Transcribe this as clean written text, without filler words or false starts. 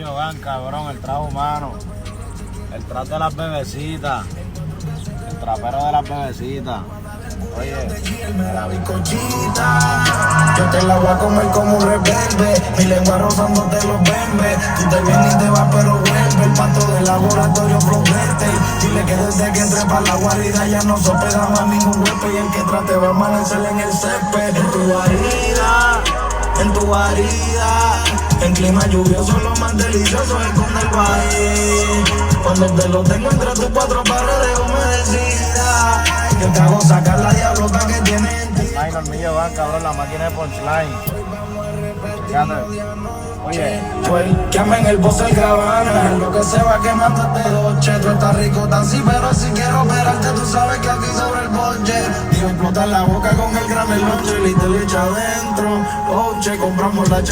mío, vean cabrón, el trago humano. El trap de las bebecitas. El trapero de las bebecitas. Oye, la bizcochita, yo te la voy a comer como un rebelde. Mi lengua rozándote los bembes. Tú te vienes y te vas pero vuelve. El pato del laboratorio flotete. Dile que desde que entré pa' la guarida ya no se pega más ningún golpe. Y el que trate va a amanecer en el césped. En tu guarida, en clima lluvioso lo más delicioso es con el baile. Cuando te lo tengo entre tus cuatro paredes humedecidas, yo te hago sacar la diablota que tienes en ti. ay, Normillo, vean cabrón, la máquina de punchline. Fíjate. Oye, Que amen el boss el Gabbana, lo que se va quemando este doche. Tú estás rico tan sí, pero si quiero operarte, tú sabes que aquí sobre el budget. Digo, explotar la boca con el gran lonche, y te lo echa adentro. Oche, compramos la